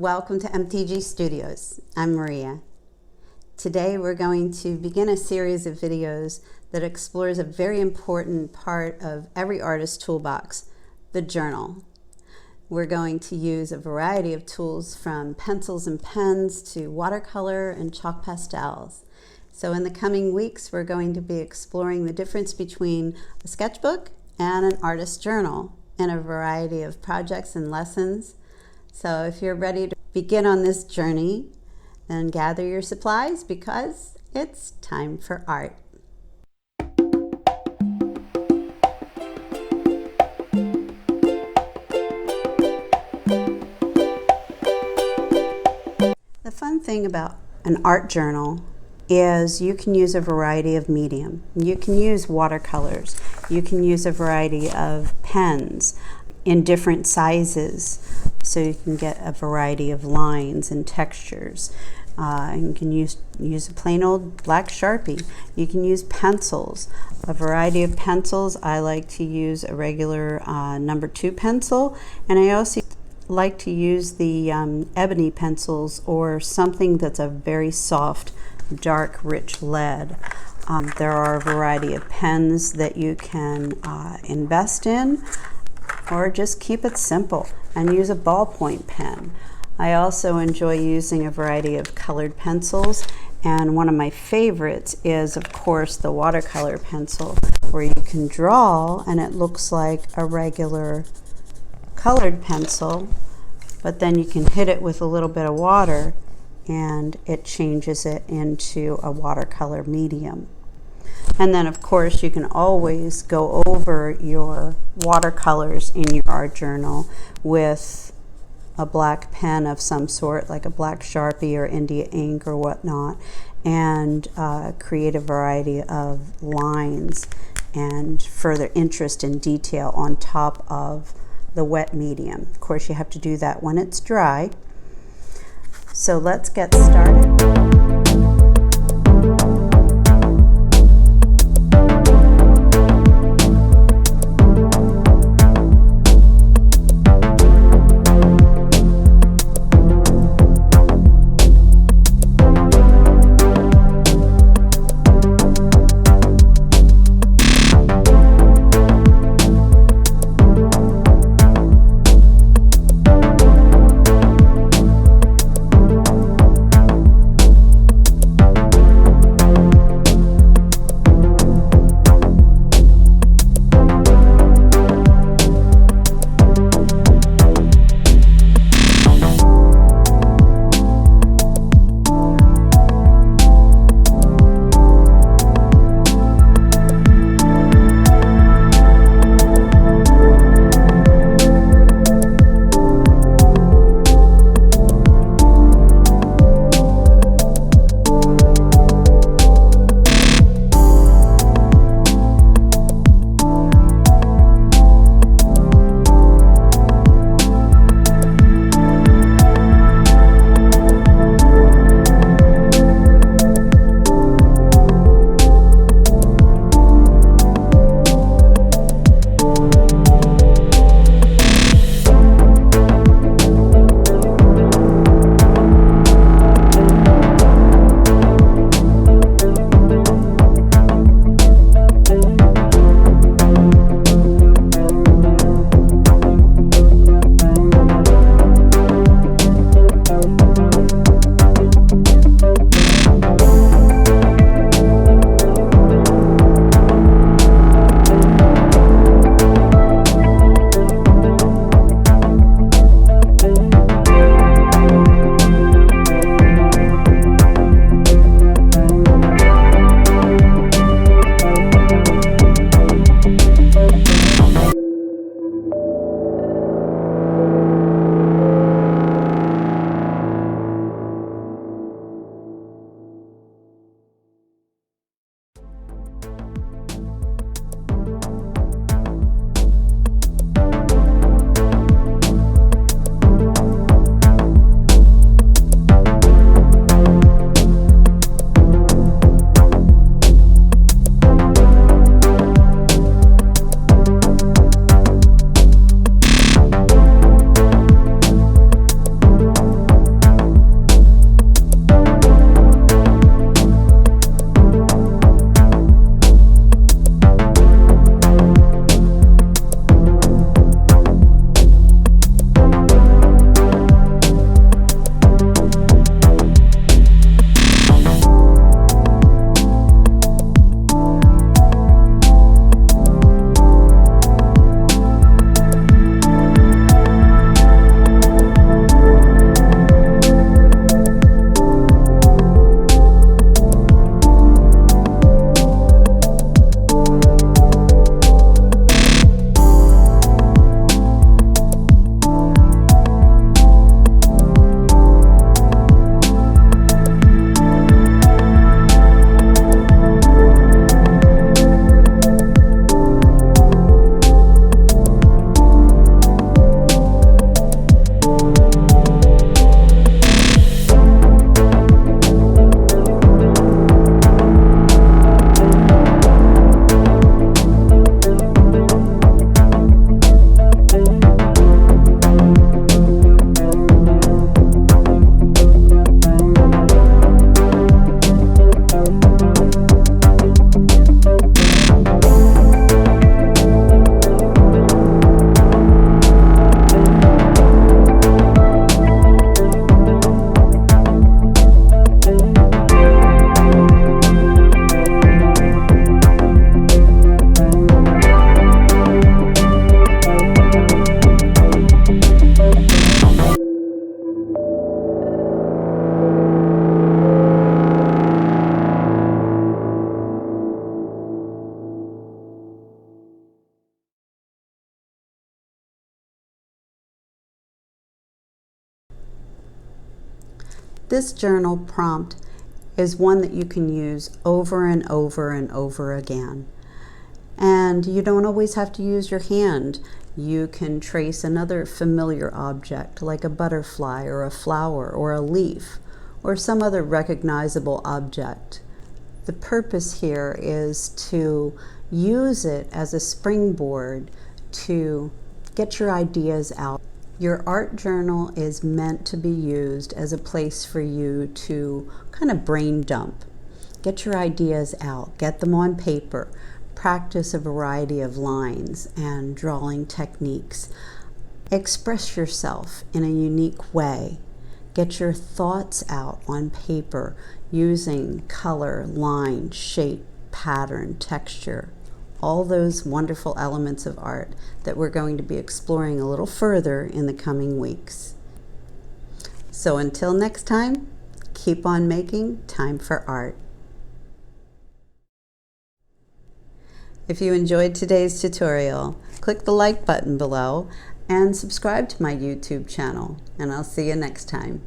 Welcome to MTG Studios. I'm Maria. Today we're going to begin a series of videos that explores a very important part of every artist's toolbox, the journal. We're going to use a variety of tools from pencils and pens to watercolor and chalk pastels. So in the coming weeks we're going to be exploring the difference between a sketchbook and an artist's journal in a variety of projects and lessons. So if you're ready to begin on this journey, then gather your supplies because it's time for art. The fun thing about an art journal is you can use a variety of medium. You can use watercolors. You can use a variety of pens in different sizes, so you can get a variety of lines and textures. You can use a plain old black Sharpie. You can use pencils, a variety of pencils. I like to use a regular number 2 pencil, and I also like to use the ebony pencils or something that's a very soft, dark, rich lead. There are a variety of pens that you can invest in, or just keep it simple and use a ballpoint pen. I also enjoy using a variety of colored pencils, and one of my favorites is, of course, the watercolor pencil, where you can draw and it looks like a regular colored pencil, but then you can hit it with a little bit of water and it changes it into a watercolor medium. And then of course you can always go over your watercolors in your art journal with a black pen of some sort, like a black Sharpie or India ink or whatnot, and create a variety of lines and further interest in detail on top of the wet medium. Of course you have to do that when it's dry. So let's get started. This journal prompt is one that you can use over and over and over again. And you don't always have to use your hand. You can trace another familiar object like a butterfly or a flower or a leaf or some other recognizable object. The purpose here is to use it as a springboard to get your ideas out. Your art journal is meant to be used as a place for you to kind of brain dump. Get your ideas out, get them on paper, practice a variety of lines and drawing techniques. Express yourself in a unique way. Get your thoughts out on paper using color, line, shape, pattern, texture, all those wonderful elements of art that we're going to be exploring a little further in the coming weeks. So until next time, keep on making time for art. If you enjoyed today's tutorial, click the like button below and subscribe to my YouTube channel, and I'll see you next time.